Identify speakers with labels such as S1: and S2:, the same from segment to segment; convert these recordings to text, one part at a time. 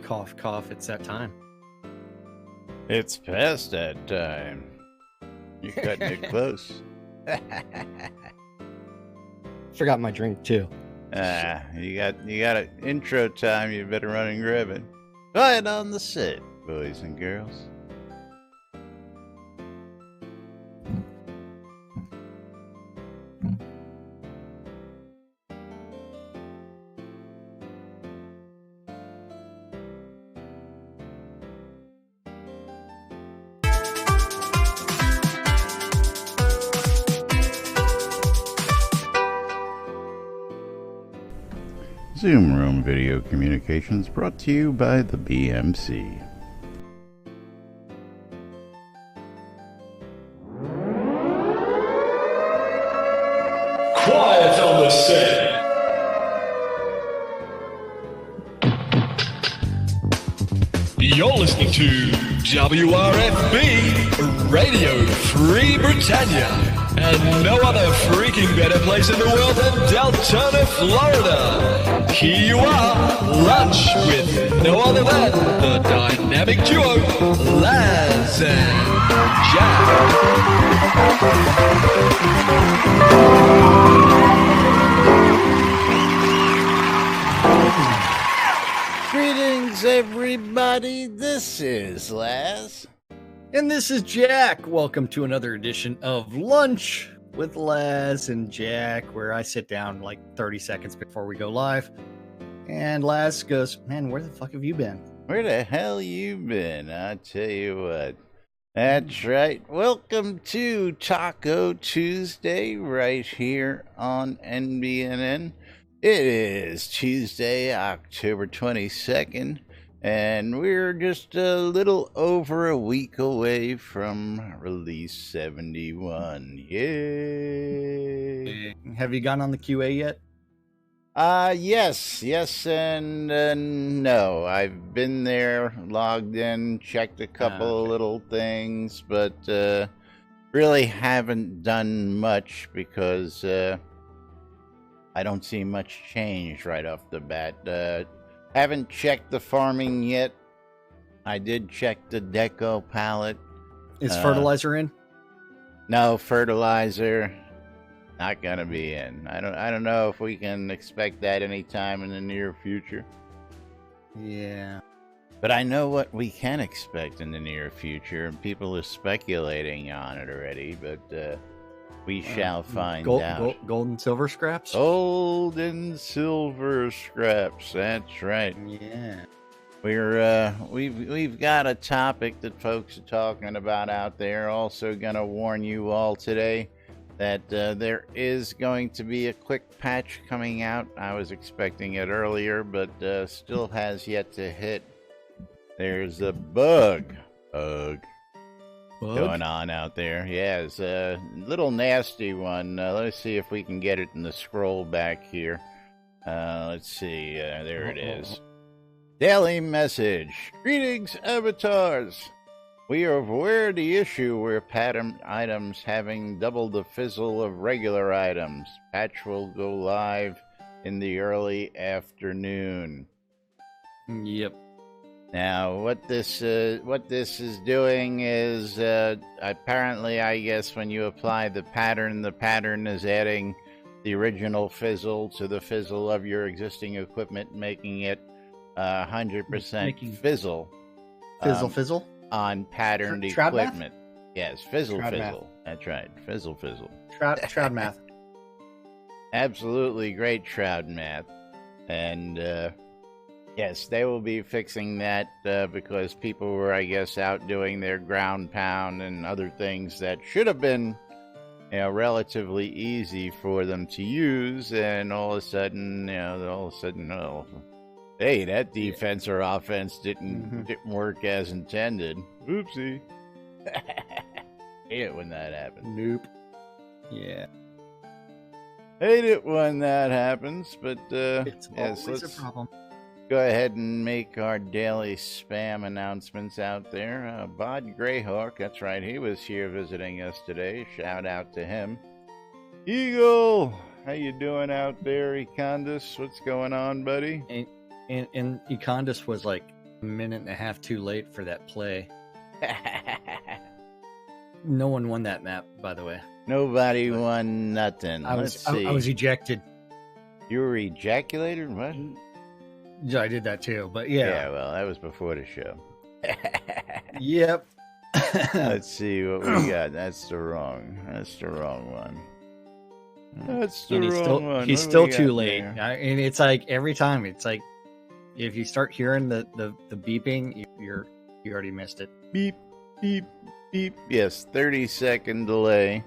S1: Cough, cough, it's that time.
S2: It's past that time. You're cutting it close.
S1: Forgot my drink too.
S2: You got an intro time. You better run and grab it. Quiet on the set, boys and girls. Zoom Room Video Communications brought to you by the BMC.
S3: Quiet on the set. You're listening to WRFB Radio Free Britannia, and no other freaking better place in the world than Deltona, Florida. Here you are, lunch with no other than the dynamic duo, Laz and Jack.
S2: Greetings, everybody. This is Laz.
S1: And this is Jack. Welcome to another edition of Lunch with Laz and Jack, where I sit down like 30 seconds before we go live. And Laz goes, man, where the fuck have you been?
S2: Where the hell you been? I tell you what. That's right. Welcome to Taco Tuesday right here on NBNN. It is Tuesday, October 22nd, and we're just a little over a week away from release 71. Yay!
S1: Have you gone on the QA yet?
S2: Yes, and no. I've been there, logged in, checked a couple of little things, but really haven't done much because I don't see much change right off the bat. Haven't checked the farming yet. I did check the deco palette.
S1: Is fertilizer in?
S2: No fertilizer. Not gonna be in. I don't know if we can expect that anytime in the near future.
S1: Yeah.
S2: But I know what we can expect in the near future, and people are speculating on it already, but we shall find out.
S1: Gold and silver scraps?
S2: Gold and silver scraps, that's right.
S1: Yeah.
S2: We've got a topic that folks are talking about out there. Also gonna warn you all today that there is going to be a quick patch coming out. I was expecting it earlier, but still has yet to hit. There's a bug going on out there. Yeah, it's a little nasty one. Let's see if we can get it in the scroll back here. Let's see. There it is. Daily message. Greetings, avatars. We are aware of the issue where pattern items having double the fizzle of regular items. Patch will go live in the early afternoon.
S1: Yep.
S2: Now, what this is doing is apparently, I guess, when you apply the pattern is adding the original fizzle to the fizzle of your existing equipment, making it 100% fizzle.
S1: Fizzle?
S2: On patterned
S1: Shroud
S2: equipment.
S1: math?
S2: Yes, fizzle.
S1: Math.
S2: That's right, fizzle.
S1: Shroud math.
S2: Absolutely great Shroud math. And yes, they will be fixing that because people were, I guess, out doing their ground pound and other things that should have been, relatively easy for them to use, and all of a sudden, oh, hey, that defense or offense didn't work as intended. Oopsie. Hate it when that happens.
S1: Nope. Yeah.
S2: Hate it when that happens, but
S1: It's
S2: yes,
S1: always
S2: let's
S1: a problem.
S2: go ahead and make our daily spam announcements out there. Bod Greyhawk, that's right, he was here visiting us today. Shout out to him. Eagle, how you doing out there, Econdis? What's going on, buddy?
S1: And Econdis was like a minute and a half too late for that play. No one won that map, by the way.
S2: Nobody won nothing. Let's see.
S1: I was ejected.
S2: You were ejaculated? What?
S1: Yeah, I did that too, but yeah.
S2: Yeah, well, that was before the show.
S1: Yep.
S2: Let's see what we got. That's the wrong one. That's the wrong one.
S1: He's still too late. And it's like every time, it's like if you start hearing the beeping, you already missed it.
S2: Beep, beep, beep. Yes, 30-second delay.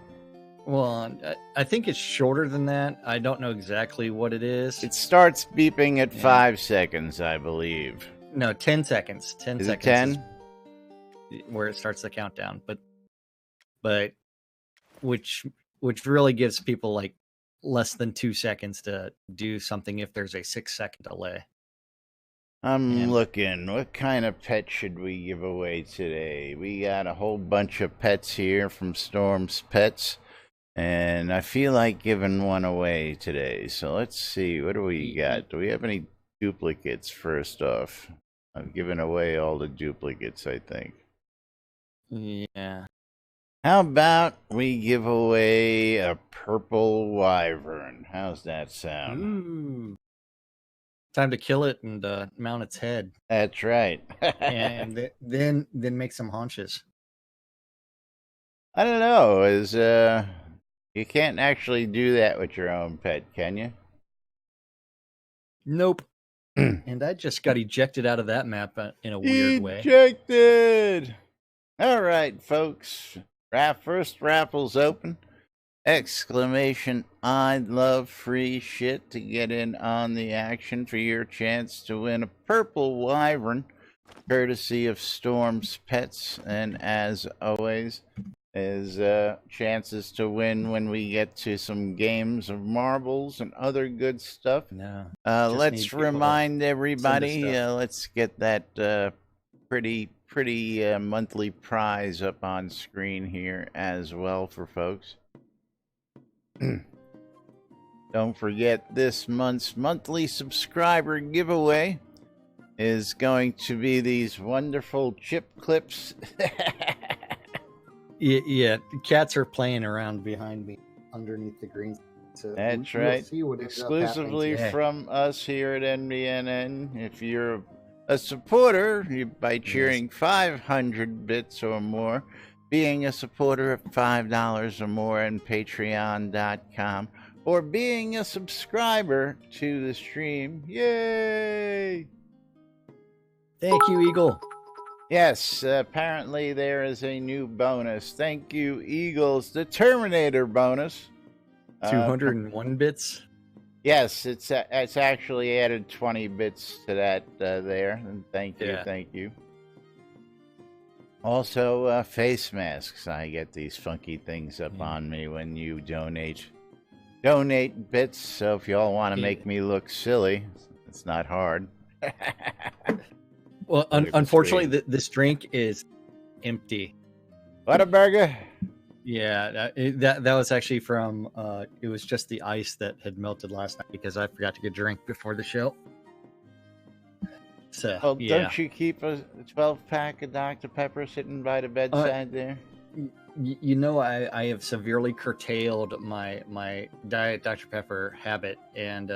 S1: Well, I think it's shorter than that. I don't know exactly what it is.
S2: It starts beeping at 5 seconds, I believe.
S1: No, 10 seconds. 10
S2: is
S1: seconds.
S2: It 10?
S1: Is where it starts the countdown. But which really gives people like less than 2 seconds to do something if there's a 6-second delay.
S2: I'm looking. What kind of pet should we give away today? We got a whole bunch of pets here from Storm's Pets. And I feel like giving one away today. So let's see. What do we got? Do we have any duplicates first off? I've given away all the duplicates, I think.
S1: Yeah.
S2: How about we give away a purple wyvern? How's that sound?
S1: Ooh. Time to kill it and mount its head.
S2: That's right.
S1: And then make some haunches.
S2: I don't know. You can't actually do that with your own pet, can you?
S1: Nope. And I just got ejected out of that map in a weird way.
S2: Ejected! All right, folks. First raffle's open. Exclamation, I'd love free shit to get in on the action for your chance to win a purple wyvern, courtesy of Storm's Pets. And as always, is chances to win when we get to some games of marbles and other good stuff.
S1: No.
S2: Let's remind everybody, let's get that pretty monthly prize up on screen here as well for folks. Don't forget, this month's monthly subscriber giveaway is going to be these wonderful chip clips.
S1: Yeah, cats are playing around behind me underneath the green. So
S2: that's right. Exclusively from us here at NBNN. If you're a supporter by cheering 500 bits or more, being a supporter of $5 or more on patreon.com, or being a subscriber to the stream. Yay!
S1: Thank you, Eagle.
S2: Yes, apparently there is a new bonus. Thank you, Eagles. The Terminator bonus.
S1: 201 bits?
S2: Yes, it's actually added 20 bits to that there. And thank you. Also, face masks. I get these funky things up on me when you donate bits. So if y'all want to make me look silly, it's not hard.
S1: Well, unfortunately, this drink is empty.
S2: Whataburger?
S1: Yeah, that was actually from. It was just the ice that had melted last night because I forgot to get a drink before the show. So,
S2: well, don't you keep a 12-pack of Dr. Pepper sitting by the bedside there?
S1: You know, I have severely curtailed my Diet Dr. Pepper habit, and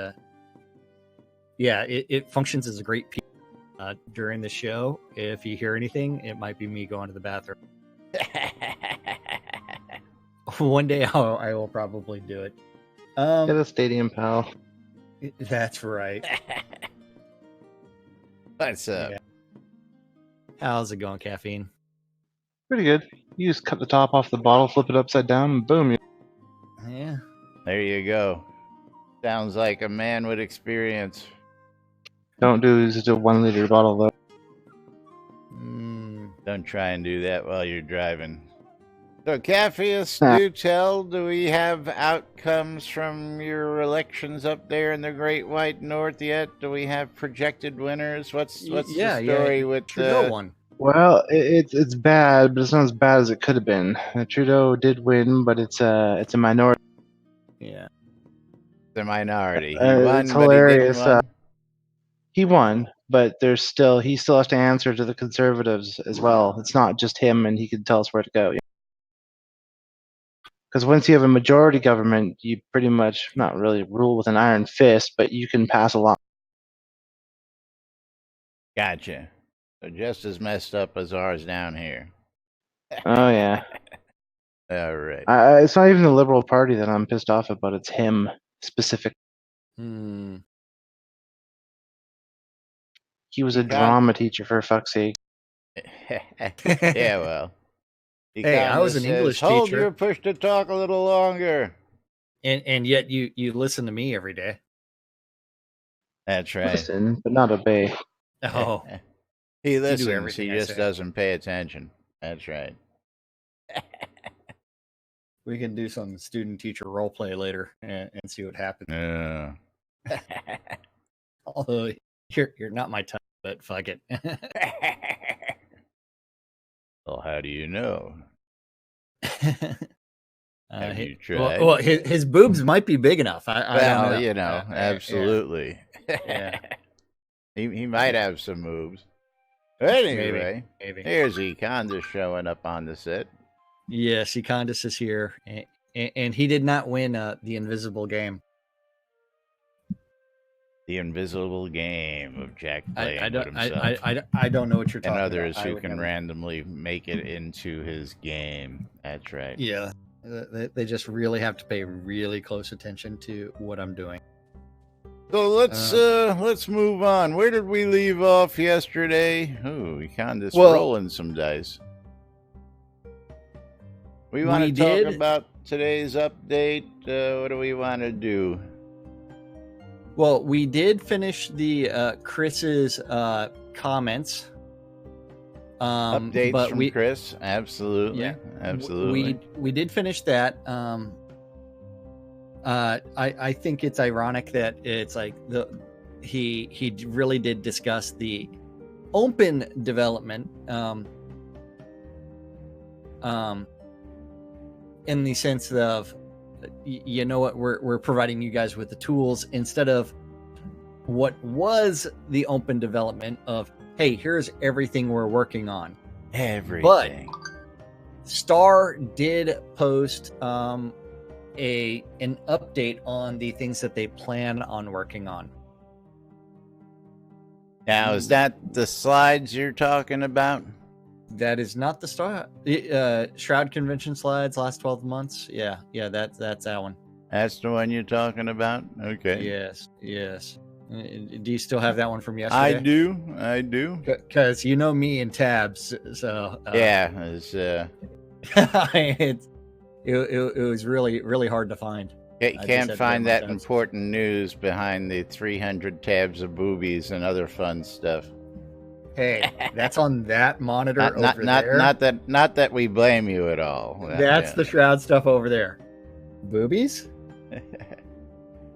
S1: it functions as a great piece. During the show, if you hear anything, it might be me going to the bathroom. One day I will probably do it.
S4: Get a stadium, pal.
S1: That's right.
S2: What's up?
S1: Yeah. How's it going, caffeine?
S4: Pretty good. You just cut the top off the bottle, flip it upside down, and boom.
S1: Yeah.
S2: There you go. Sounds like a man with experience.
S4: Don't do just a 1 liter bottle though.
S2: Don't try and do that while you're driving. So, Caffeus, do we have outcomes from your elections up there in the Great White North yet? Do we have projected winners? What's the story with
S1: Trudeau won?
S4: Well, it's bad, but it's not as bad as it could have been. Trudeau did win, but it's a minority.
S1: Yeah,
S2: the minority.
S4: It's hilarious. He won, but he still has to answer to the conservatives as well. It's not just him, and he can tell us where to go. Because once you have a majority government, you pretty much not really rule with an iron fist, but you can pass a law.
S2: Gotcha. So just as messed up as ours down here.
S4: Oh yeah.
S2: All right.
S4: It's not even the Liberal Party that I'm pissed off about. It's him specific.
S1: Hmm.
S4: He was a drama teacher, for fuck's sake.
S2: Yeah, well.
S1: Hey, I was an English
S2: Hold
S1: teacher.
S2: your push to talk a little longer.
S1: And yet you listen to me every day.
S2: That's right.
S4: Listen, but not obey.
S1: Oh,
S2: He listens.
S1: everything
S2: He
S1: I
S2: just
S1: say.
S2: doesn't pay attention. That's right.
S1: We can do some student-teacher role play later and see what happens. Although you're not my type, but fuck it.
S2: Well, how do you know? Have you tried?
S1: Well, his boobs might be big enough. I don't know.
S2: Absolutely.
S1: Yeah.
S2: He might have some moves. Anyway,
S1: maybe.
S2: Here's Econda showing up on the set.
S1: Yes, Econdis is here, and he did not win the invisible game.
S2: The invisible game of Jack playing
S1: I
S2: with himself.
S1: I don't know what you're talking
S2: and others
S1: about.
S2: who can randomly make it into his game. That's right.
S1: Yeah, they just really have to pay really close attention to what I'm doing.
S2: So let's move on. Where did we leave off yesterday? Oh, Econda's rolling some dice. We want to talk about today's update. What do we want to do?
S1: Well, we did finish the Chris's comments.
S2: Updates from Chris, absolutely,
S1: yeah,
S2: absolutely.
S1: We did finish that. I think it's ironic that it's like he really did discuss the open development in the sense of, you know what, we're providing you guys with the tools instead of what was the open development of, hey, here's everything we're working on.
S2: Everything.
S1: But Star did post an update on the things that they plan on working on.
S2: Now, is that the slides you're talking about?
S1: That is not the Shroud convention slides last 12 months. Yeah, that's that one.
S2: That's the one you're talking about? Okay.
S1: Yes. Do you still have that one from yesterday?
S2: I do.
S1: Because you know me and tabs, so
S2: yeah,
S1: it was really hard to find.
S2: You can't find that important news behind the 300 tabs of boobies and other fun stuff.
S1: Hey, that's on that monitor over there.
S2: Not that we blame you at all.
S1: That's the Shroud stuff over there. Boobies?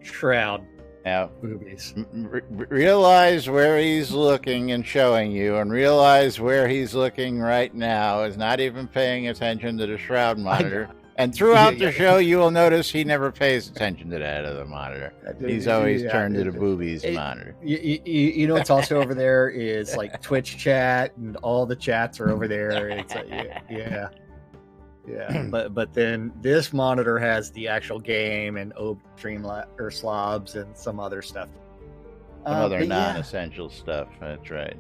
S1: Shroud.
S2: Now,
S1: boobies.
S2: Realize where he's looking and showing you, and realize where he's looking right now is not even paying attention to the Shroud monitor. And throughout the show, you will notice he never pays attention to that other monitor. He's always turned to the boobies monitor.
S1: You know what's also over there is like Twitch chat, and all the chats are over there. It's like, yeah. But then this monitor has the actual game and Stream slobs and some other stuff.
S2: Some other non-essential stuff. That's right.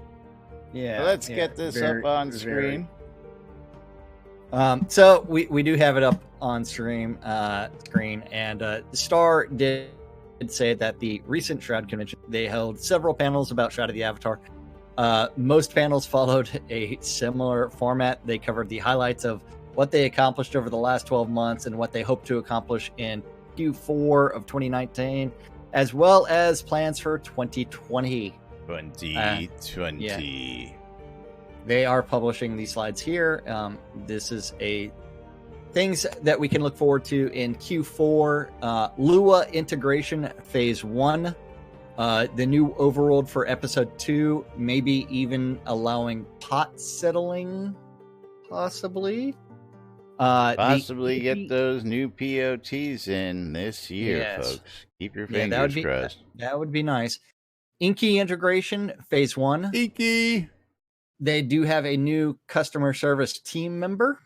S1: Yeah.
S2: So let's get this up on screen.
S1: So we do have it up on screen, and Star did say that the recent Shroud convention, they held several panels about Shroud of the Avatar. Most panels followed a similar format. They covered the highlights of what they accomplished over the last 12 months and what they hope to accomplish in Q4 of 2019, as well as plans for 2020.
S2: 2020.
S1: They are publishing these slides here. This is things that we can look forward to in Q4. Lua integration phase 1. The new overworld for episode 2. Maybe even allowing pot settling, possibly.
S2: Possibly get those new POTs in this year, folks. Keep your fingers crossed.
S1: That would be nice. Inky integration, phase 1.
S2: Inky.
S1: They do have a new customer service team member.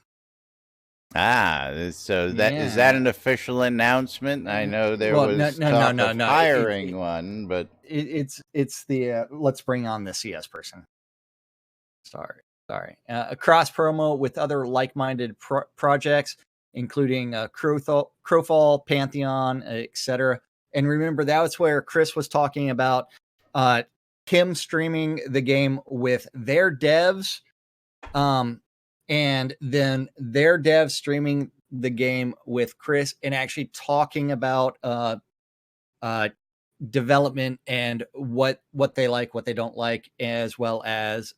S2: So that is that an official announcement? I know there was talk of hiring one, but
S1: it's the let's bring on the CS person. Sorry. A cross promo with other like-minded projects, including Crowfall, Pantheon, etc. And remember, that was where Chris was talking about him streaming the game with their devs, and then their devs streaming the game with Chris, and actually talking about development and what they like, what they don't like, as well as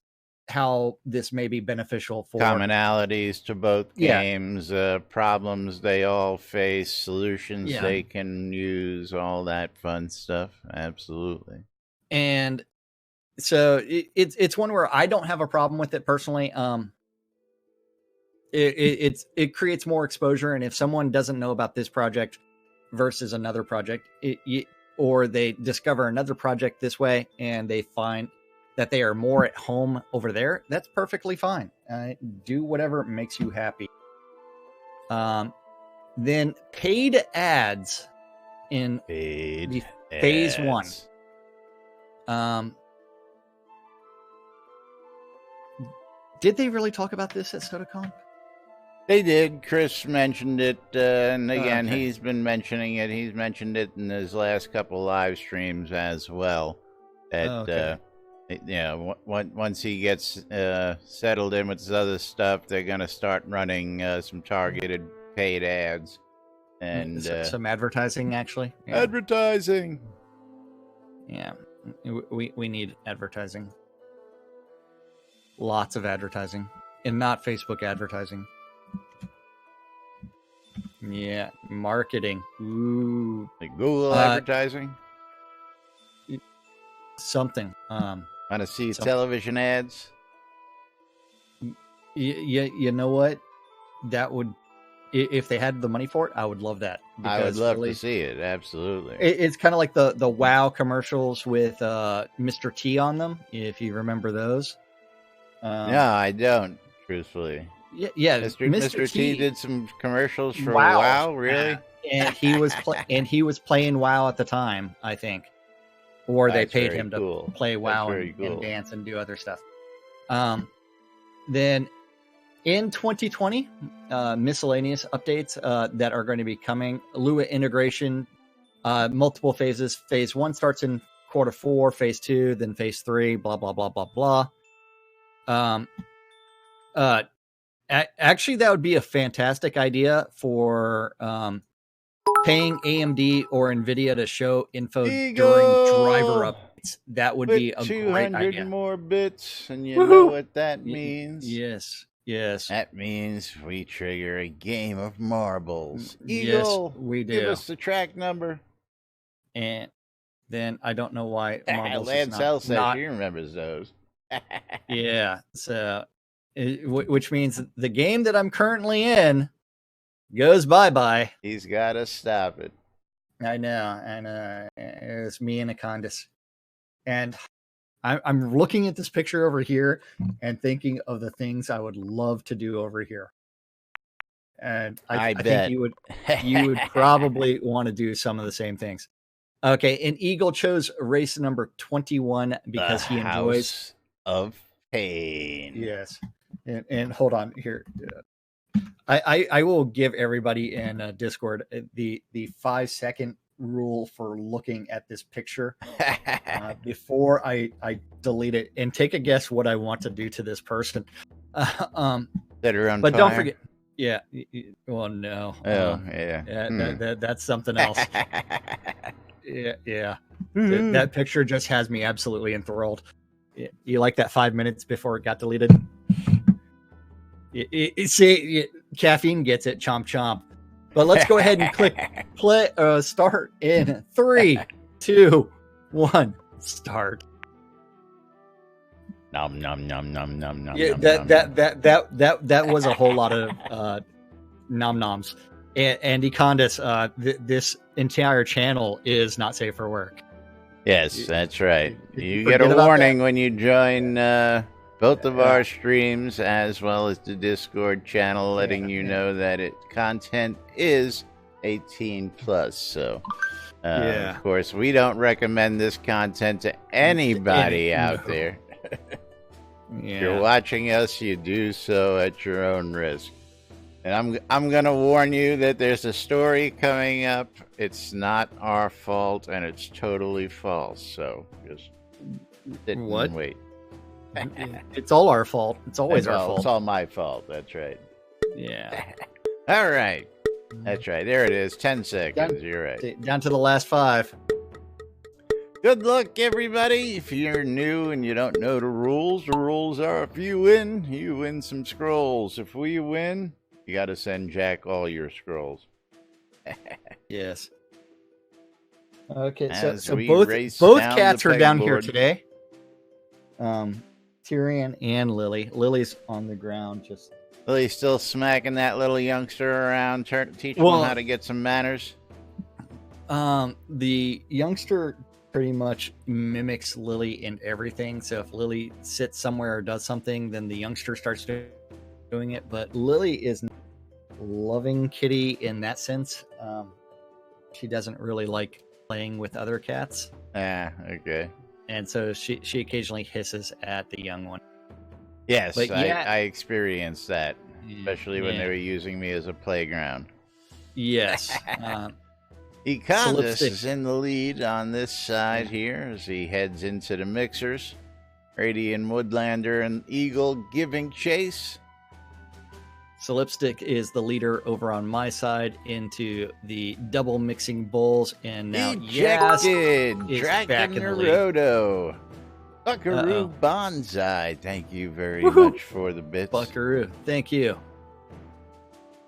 S1: how this may be beneficial for
S2: commonalities to both games, problems they all face, solutions they can use, all that fun stuff. Absolutely.
S1: And so it's one where I don't have a problem with it personally. It creates more exposure, and if someone doesn't know about this project versus another project, or they discover another project this way and they find that they are more at home over there, that's perfectly fine. Do whatever makes you happy. Then paid ads in phase 1. Did they really talk about this at SodaCon?
S2: They did. Chris mentioned it, and again, he's been mentioning it. He's mentioned it in his last couple live streams as well. That once he gets settled in with his other stuff, they're going to start running some targeted paid ads and
S1: some advertising. Actually,
S2: advertising.
S1: Yeah, we need advertising. Lots of advertising, and not Facebook advertising. Yeah, marketing. Ooh,
S2: like Google advertising.
S1: Something.
S2: Want to see television ads?
S1: You know what? That would, if they had the money for it, I would love that.
S2: I would love to see it. Absolutely.
S1: It's kind of like the WoW commercials with Mr. T on them, if you remember those.
S2: No, I don't. Truthfully.
S1: Yeah.
S2: Mr. T did some commercials for WoW, really?
S1: And he was playing WoW at the time, I think. Or they paid him to play WoW and dance and do other stuff. Then in 2020, miscellaneous updates that are going to be coming. Lua integration, multiple phases. Phase 1 starts in Q4, phase 2, then phase 3, blah, blah, blah, blah, blah. Actually, that would be a fantastic idea for paying AMD or NVIDIA to show info during driver updates. That would be a great idea.
S2: 200 more bits, and you know what that means?
S1: Yes.
S2: That means we trigger a game of marbles.
S1: Eagle, yes, we do.
S2: Give us the track number.
S1: And then I don't know why marbles
S2: Lance L says he remembers those.
S1: Yeah, so which means the game that I'm currently in goes bye-bye.
S2: He's got to stop it.
S1: I know. It's me and Acondas. And I'm looking at this picture over here and thinking of the things I would love to do over here. And I think you would probably want to do some of the same things. Okay, and Eagle chose race number 21 because he enjoys
S2: House of Pain.
S1: Yes. And hold on here. I will give everybody in Discord the 5-second rule for looking at this picture before I delete it, and take a guess what I want to do to this person.
S2: That are on
S1: but
S2: fire?
S1: Don't forget. Yeah. Well, no. That's something else. Yeah. That picture just has me absolutely enthralled. You like that 5 minutes before it got deleted? See, caffeine gets it, chomp chomp. But let's go ahead and click play. Start in 3, 2, 1. Start.
S2: Nom nom nom nom nom nom.
S1: Yeah, that was a whole lot of nom noms. And Econdas, this entire channel is not safe for work.
S2: Yes, that's right. You
S1: forget
S2: get a
S1: about
S2: warning when you join both of
S1: Yeah.
S2: our streams, as well as the Discord channel, letting you
S1: yeah.
S2: know that content is 18 plus. So,
S1: Yeah.
S2: of course, we don't recommend this content to anybody out
S1: no.
S2: there. If you're
S1: Yeah.
S2: watching us, you do so at your own risk. And I'm gonna warn you that there's a story coming up. It's not our fault, and it's totally false. So just sit
S1: What?
S2: and wait.
S1: It's all our fault. It's always our
S2: Well,
S1: fault.
S2: it's all my fault. That's right.
S1: Yeah.
S2: All right. That's right. There it is. 10 seconds. You're right.
S1: Down to the last 5.
S2: Good luck, everybody. If you're new and you don't know the rules are if you win some scrolls. If we win, you got to send Jack all your scrolls.
S1: Yes. Okay,
S2: As
S1: so
S2: we
S1: both
S2: race down
S1: cats
S2: the
S1: are down here
S2: pegboard.
S1: today. Tyrion and Lily. Lily's on the ground just
S2: Lily's still smacking that little youngster around, teaching
S1: Well-
S2: him how to get some manners.
S1: the youngster pretty much mimics Lily in everything. So if Lily sits somewhere or does something, then the youngster starts doing it. But Lily is not a loving kitty in that sense. She doesn't really like playing with other cats,
S2: Ah, okay.
S1: and so she occasionally hisses at the young one.
S2: Yes,
S1: But yeah-
S2: I experienced that, especially when they
S1: Yeah.
S2: were using me as a playground.
S1: Yes.
S2: Econdis
S1: Lipstick.
S2: is in the lead on this side here as he heads into the mixers. Radiant Woodlander and Eagle giving chase.
S1: So Lipstick is the leader over on my side into the double mixing bowls, and now Yas
S2: Ejected!
S1: is
S2: Dragon
S1: back in the lead.
S2: Naruto. Buckaroo
S1: Uh-oh.
S2: Bonsai. Thank you very
S1: Woohoo.
S2: much for the bits.
S1: Buckaroo. Thank you.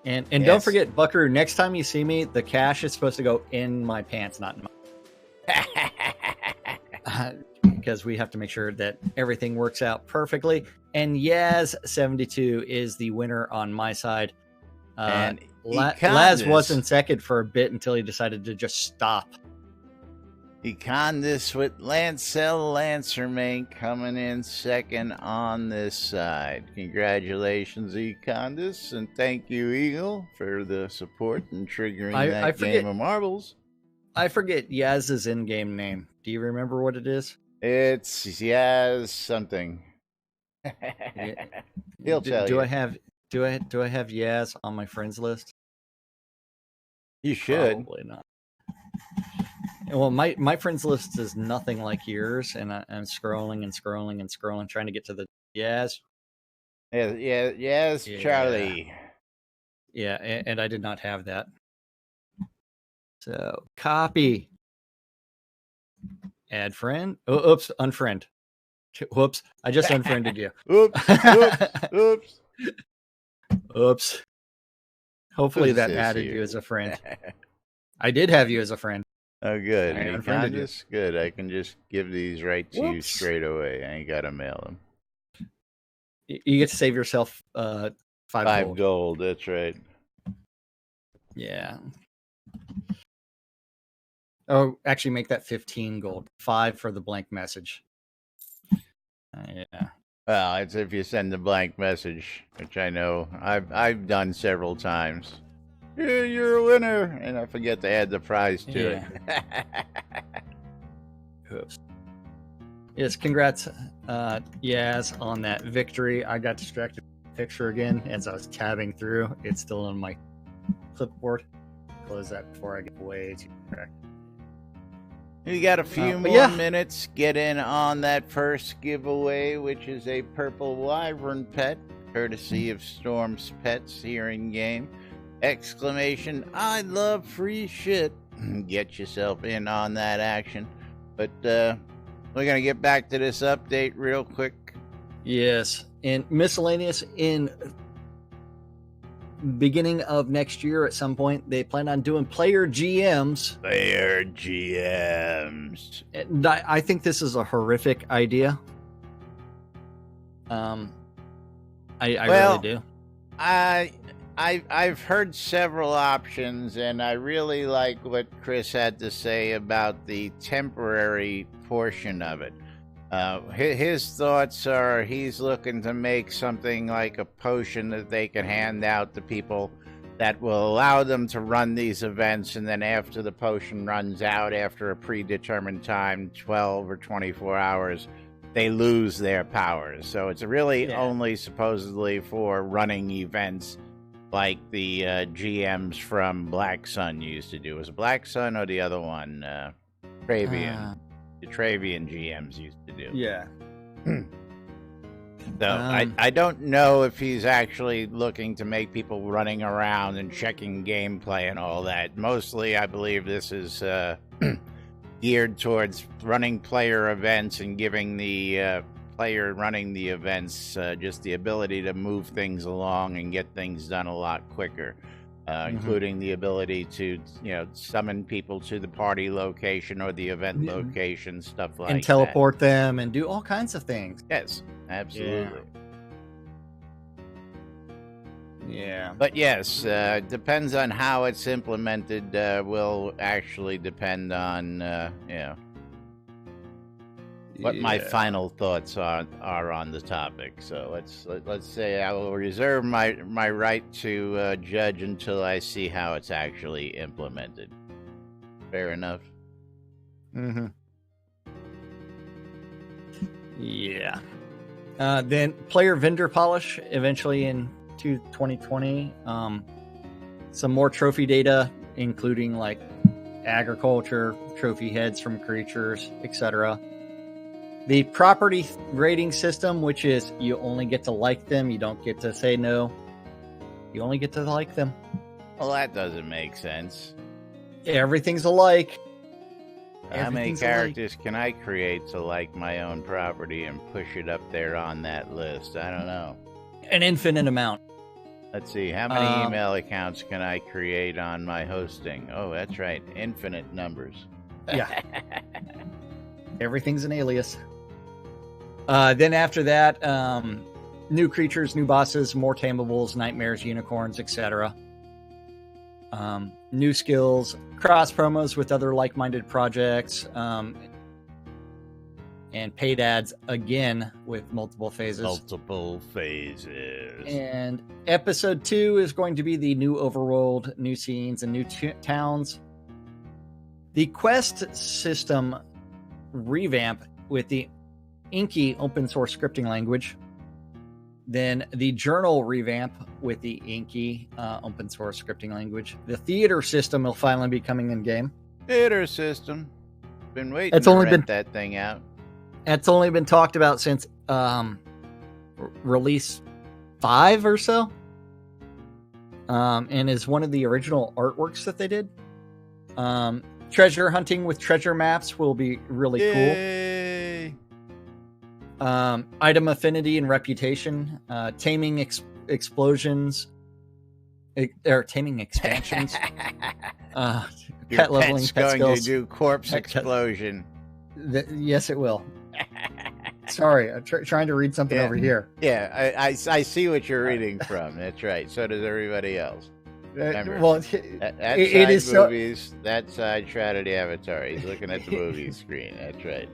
S1: And
S2: Yes.
S1: don't forget, Buckaroo, next time you see me, the cash is supposed to go in my pants, not in my because we have to make sure that everything works out perfectly. And Yaz72 is the winner on my side.
S2: And
S1: Laz
S2: Econdis-
S1: was in second for a bit until he decided to just stop.
S2: Econdis with Lancel Lancermane coming in second on this side. Congratulations, Econdis, and thank you, Eagle, for the support and triggering
S1: I
S2: that
S1: forget-
S2: game of marbles.
S1: I forget Yaz's in-game name. Do you remember what it is?
S2: It's Yaz something. He'll tell
S1: do
S2: you.
S1: I have Yaz on my friends list?
S2: You should.
S1: Probably not. Well, my friends list is nothing like yours, and I'm scrolling and scrolling and scrolling, trying to get to the Yaz.
S2: Yes,
S1: Yeah.
S2: Charlie.
S1: Yeah, and I did not have that. So copy. Add friend. Oh, oops, unfriend. Whoops, I just unfriended you.
S2: Oops, oops, oops.
S1: Oops. Hopefully
S2: Who's
S1: that
S2: this
S1: added
S2: here?
S1: you as a friend. I did have you as a friend.
S2: Oh, good.
S1: I unfriended you.
S2: Econdis? Good. I can just give these right to you
S1: Whoops.
S2: straight away. I ain't got to mail them.
S1: You get to save yourself 5 gold.
S2: gold. That's right.
S1: Yeah. Oh, actually, make that 15 gold. 5 for the blank message. Yeah.
S2: Well, it's if you send a blank message, which I know I've done several times. Yeah, you're a winner, and I forget to add the prize to it.
S1: Oops. Yes, congrats, Yaz, on that victory. I got distracted with the picture again as I was tabbing through. It's still on my clipboard. Close that before I get way too distracted.
S2: We got a few
S1: but
S2: more
S1: yeah.
S2: minutes. Get in on that first giveaway, which is a purple wyvern pet, courtesy of Storm's Pets here in game. Exclamation, I love free shit. Get yourself in on that action. But we're going to get back to this update real quick.
S1: Yes, and miscellaneous in beginning of next year at some point, they plan on doing player GMs.
S2: Player GMs.
S1: And I think this is a horrific idea. I
S2: Well,
S1: really do.
S2: I've heard several options, and I really like what Chris had to say about the temporary portion of it. His thoughts are he's looking to make something like a potion that they can hand out to people that will allow them to run these events, and then after the potion runs out, after a predetermined time, 12 or 24 hours, they lose their powers. So it's really only supposedly for running events like the GMs from Black Sun used to do. Was it Black Sun or the other one? Travian. The Travian GMs used to do.
S1: Yeah.
S2: So I don't know if he's actually looking to make people running around and checking gameplay and all that. Mostly, I believe this is geared towards running player events and giving the player running the events just the ability to move things along and get things done a lot quicker, including the ability to summon people to the party location or the event location, stuff like that.
S1: And teleport them and do all kinds of things.
S2: Yes, absolutely.
S1: Yeah.
S2: But yes, depends on how it's implemented. Will actually depend on what my final thoughts are on the topic. So let's say I will reserve my right to judge until I see how it's actually implemented. Fair enough.
S1: Mm-hmm. Yeah. Then player vendor polish eventually in 2020. Some more trophy data, including like agriculture, trophy heads from creatures, etc. The property rating system, which is you only get to like them, you don't get to say no. You only get to like them.
S2: Well, that doesn't make sense.
S1: Everything's alike.
S2: How many characters can I create to like my own property and push it up there on that list? I don't know.
S1: An infinite amount.
S2: Let's see. How many email accounts can I create on my hosting? Oh, that's right. Infinite numbers.
S1: Yeah. Everything's an alias. Then after that, new creatures, new bosses, more tamables, nightmares, unicorns, etc. New skills, cross promos with other like-minded projects, and paid ads again with multiple phases. And episode 2 is going to be the new overworld, new scenes, and new towns. The quest system revamp with the Inky open source scripting language. Then the journal revamp with the Inky open source scripting language. The theater system will finally be coming in game.
S2: Theater system. Been waiting to rent that thing out.
S1: It's only been talked about since release 5 or so. And is one of the original artworks that they did. Treasure hunting with treasure maps will be really cool. Item affinity and reputation, taming explosions, or taming expansions. Pet leveling, pet
S2: going
S1: skills.
S2: To do corpse explosion.
S1: Yes, it will. Sorry, I'm trying to read something over here.
S2: Yeah, I see what you're reading from. That's right. So does everybody else. Remember,
S1: well,
S2: it is movies. That side shrouded avatar. He's looking at the movie screen. That's right.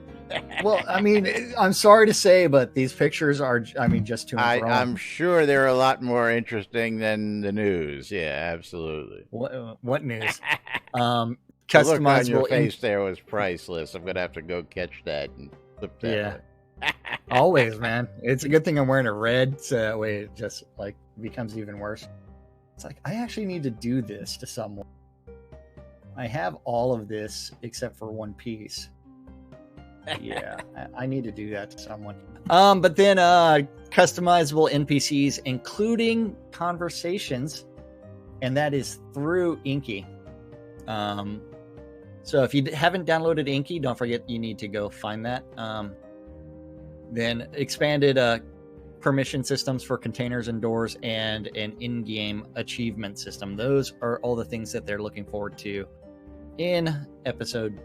S1: Well, I mean, I'm sorry to say, but these pictures are, I mean, just too much.
S2: I'm sure they're a lot more interesting than the news. Yeah, absolutely.
S1: What news?
S2: Customizable. The look on your face there was priceless. I'm gonna have to go catch that and flip that.
S1: Yeah. Always, man. It's a good thing I'm wearing a red, so that way it just like becomes even worse. It's like I actually need to do this to someone. I have all of this except for one piece. Yeah, I need to do that to someone. But then customizable NPCs, including conversations, and that is through Inky. So if you haven't downloaded Inky, don't forget you need to go find that. Then expanded permission systems for containers and doors, and an in-game achievement system. Those are all the things that they're looking forward to in episode.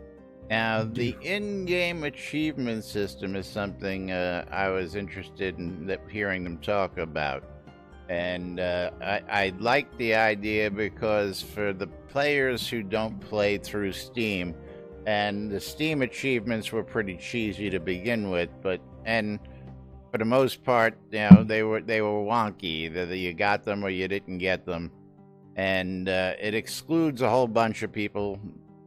S2: Now, the in-game achievement system is something I was interested in hearing them talk about. And I like the idea because for the players who don't play through Steam, and the Steam achievements were pretty cheesy to begin with, and for the most part, they were wonky. Either you got them or you didn't get them, and it excludes a whole bunch of people,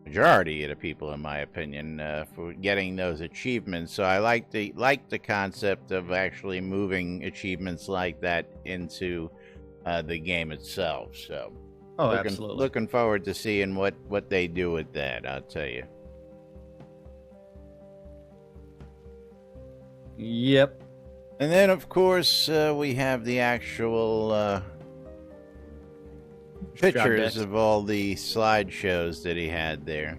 S2: majority of the people, in my opinion, for getting those achievements. So I like the concept of actually moving achievements like that into the game itself. So,
S1: Absolutely.
S2: Looking forward to seeing what they do with that. I'll tell you.
S1: Yep.
S2: And then, of course, we have the actual pictures of all the slideshows that he had there.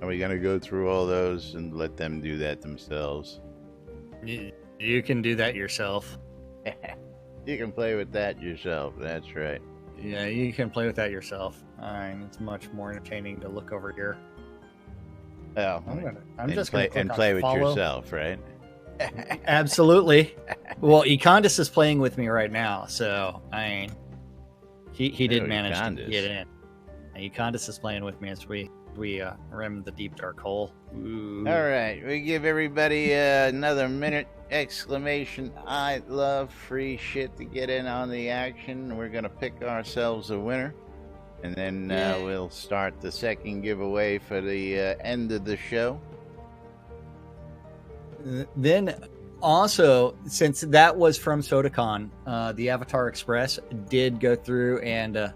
S2: Are we going to go through all those and let them do that themselves?
S1: You can do that yourself.
S2: You can play with that yourself. That's right.
S1: Yeah, you can play with that yourself. It's much more entertaining to look over here.
S2: Well,
S1: I'm just going to
S2: play with yourself, right?
S1: Absolutely. Well, Econdis is playing with me right now, so he did manage to get in. And Econdis is playing with me as we rim the deep dark hole. Ooh.
S2: All right, we give everybody another minute exclamation. I love free shit to get in on the action. We're gonna pick ourselves a winner, and then we'll start the second giveaway for the end of the show.
S1: Then also, since that was from SodaCon, the Avatar Express did go through and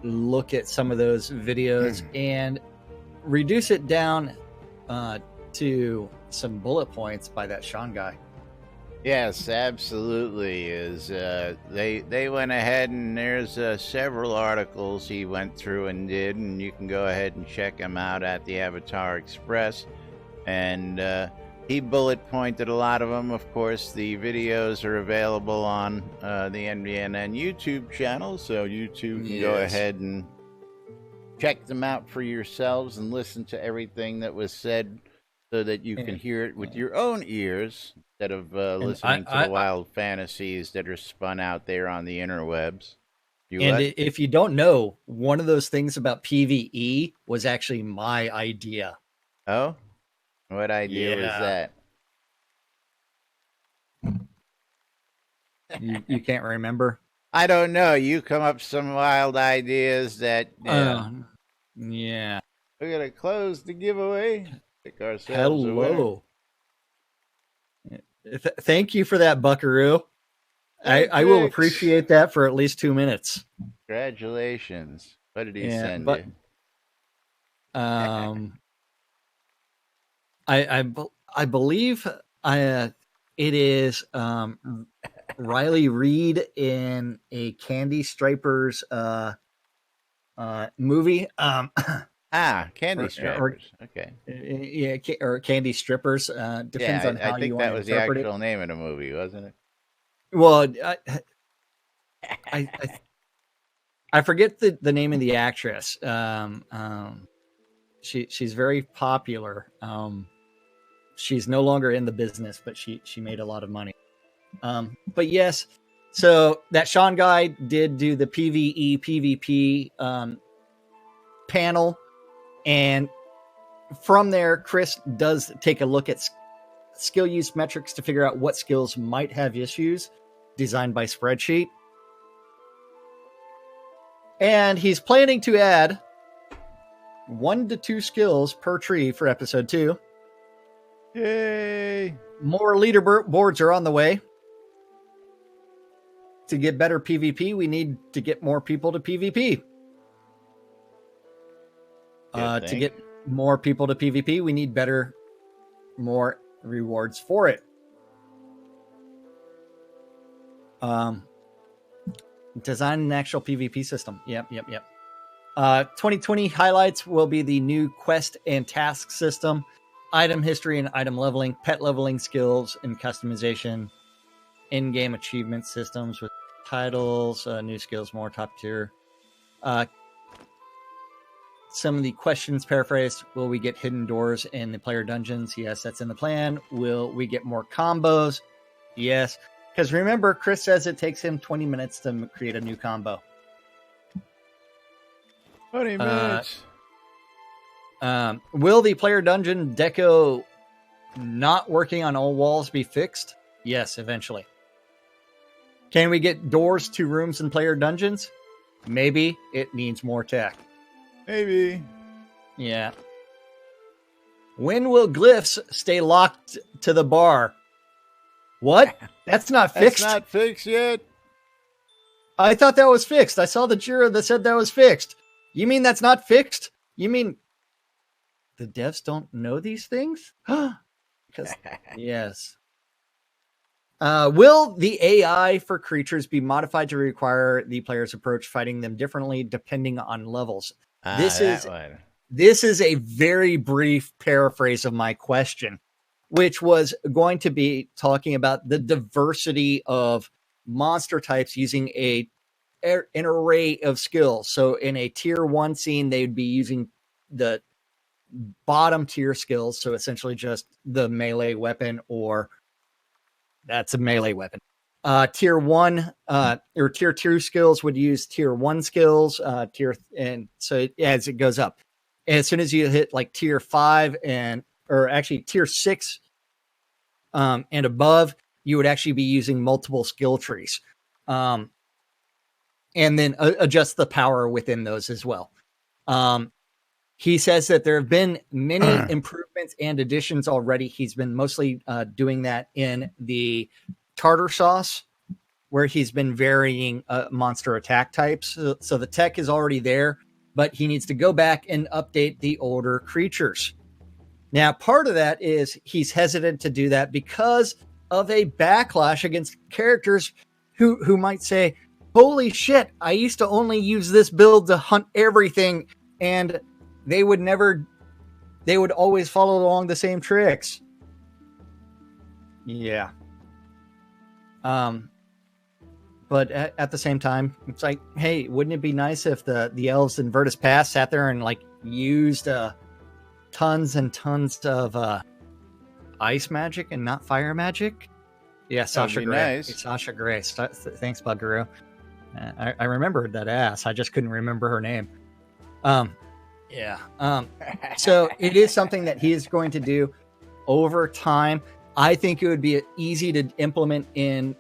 S1: look at some of those videos and reduce it down to some bullet points by that Sean guy.
S2: Yes, absolutely. They went ahead and there's several articles he went through and did, and you can go ahead and check them out at the Avatar Express. And he bullet pointed a lot of them. Of course, the videos are available on the NBNN YouTube channel, so you two can go ahead and check them out for yourselves and listen to everything that was said so that you can hear it with your own ears instead of listening to the wild fantasies that are spun out there on the interwebs.
S1: If you don't know, one of those things about PvE was actually my idea.
S2: Oh? What idea was that?
S1: You can't remember?
S2: I don't know. You come up with some wild ideas that...
S1: Yeah.
S2: We're going to close the giveaway. Pick ourselves
S1: Hello. Thank you for that, Buckaroo. I will appreciate that for at least 2 minutes.
S2: Congratulations. What did he send you?
S1: I believe it is Riley Reid in a Candy Stripers movie.
S2: Candy Strippers. Okay.
S1: Yeah, or Candy Strippers. Depends on how you want to interpret it. I think that was the
S2: actual name of the movie, wasn't it?
S1: Well, I forget the name of the actress. She's very popular. She's no longer in the business, but she made a lot of money. But yes, so that Sean guy did do the PvE PvP panel, and from there, Chris does take a look at skill use metrics to figure out what skills might have issues, designed by spreadsheet. And he's planning to add 1 to 2 skills per tree for episode 2.
S2: Yay!
S1: More leaderboards are on the way. To get better PvP, we need to get more people to PvP. To get more people to PvP, we need more rewards for it. Design an actual PvP system. Yep. 2020 highlights will be the new quest and task system, item history and item leveling, pet leveling skills and customization, in-game achievement systems with titles, new skills, more top tier. Some of the questions paraphrased. Will we get hidden doors in the player dungeons? Yes, that's in the plan. Will we get more combos? Yes. Because remember, Chris says it takes him 20 minutes to create a new combo.
S2: 20 minutes.
S1: Will the player dungeon deco not working on all walls be fixed? Yes, eventually. Can we get doors to rooms in player dungeons? Maybe. It needs more tech.
S2: Maybe.
S1: Yeah. When will glyphs stay locked to the bar? What? That's not fixed?
S2: That's not fixed yet?
S1: I thought that was fixed. I saw the Jira that said that was fixed. You mean that's not fixed? You mean the devs don't know these things? Because yes. Will the AI for creatures be modified to require the player's approach fighting them differently depending on levels? This is a very brief paraphrase of my question, which was going to be talking about the diversity of monster types using an array of skills. So in a tier 1 scene, they'd be using the bottom tier skills. So essentially just the melee weapon, or that's a melee weapon. Tier 1 or tier 2 skills would use tier 1 skills, and so as it goes up. And as soon as you hit like tier 5 or actually tier 6 and above, you would actually be using multiple skill trees. And then adjust the power within those as well. He says that there have been many improvements and additions already. He's been mostly doing that in the tartar sauce, where he's been varying monster attack types. So the tech is already there, but he needs to go back and update the older creatures. Now, part of that is he's hesitant to do that because of a backlash against characters who might say, holy shit, I used to only use this build to hunt everything, and they would always follow along the same tricks. Yeah. But at the same time, it's like, hey, wouldn't it be nice if the elves in Virtus Pass sat there and like used tons and tons of ice magic and not fire magic? Yeah, Sasha Gray.
S2: Nice.
S1: Sasha Gray. Thanks, Buggeroo. I remembered that ass. I just couldn't remember her name. Yeah. So it is something that he is going to do over time. I think it would be easy to implement in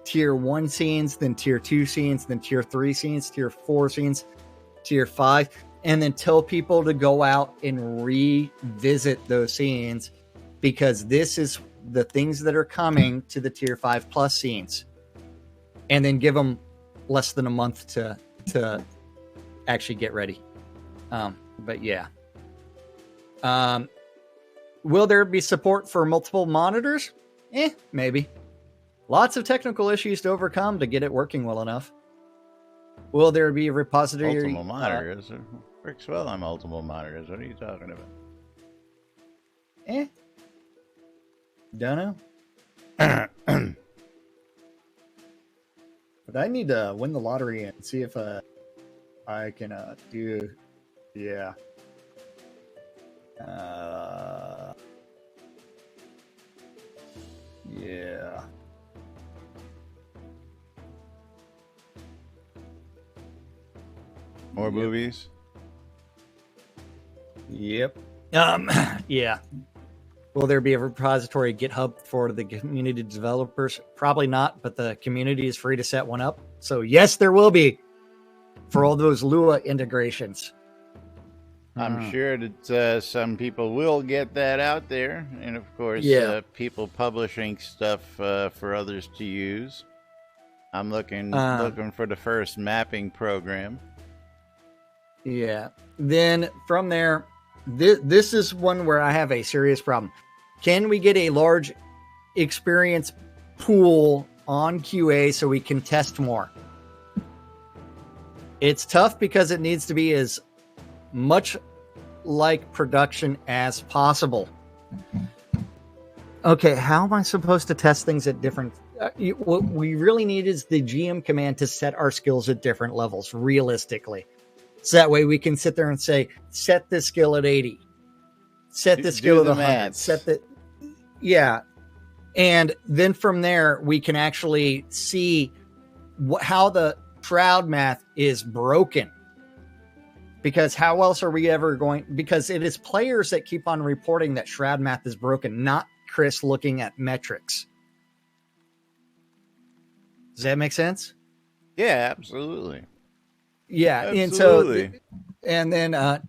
S1: tier 1 scenes, then tier 2 scenes, then tier 3 scenes, tier 4 scenes, tier 5, and then tell people to go out and revisit those scenes, because this is the things that are coming to the tier 5 plus scenes, and then give them less than a month to actually get ready. But yeah. Will there be support for multiple monitors? Maybe. Lots of technical issues to overcome to get it working well enough. Will there be a repository?
S2: Multiple monitors? Works well on multiple monitors. What are you talking about?
S1: Don't know. But I need to win the lottery and see if I can do. Yeah. Yeah.
S2: More movies?
S1: Yep. Yeah. Will there be a repository GitHub for the community developers? Probably not, but the community is free to set one up. So yes, there will be for all those Lua integrations.
S2: I'm sure that some people will get that out there. And of course, people publishing stuff for others to use. I'm looking for the first mapping program.
S1: Yeah. Then from there, this is one where I have a serious problem. Can we get a large experience pool on QA so we can test more? It's tough because it needs to be as much like production as possible. Okay, how am I supposed to test things at different... what we really need is the GM command to set our skills at different levels, realistically. So that way we can sit there and say, set this skill at 80. Set this skill at 100. Set the... Yeah. And then from there, we can actually see how the Shroud math is broken. Because how else are we ever going? Because it is players that keep on reporting that Shroud math is broken, not Chris looking at metrics. Does that make sense?
S2: Yeah, absolutely.
S1: Yeah.
S2: Absolutely.
S1: And then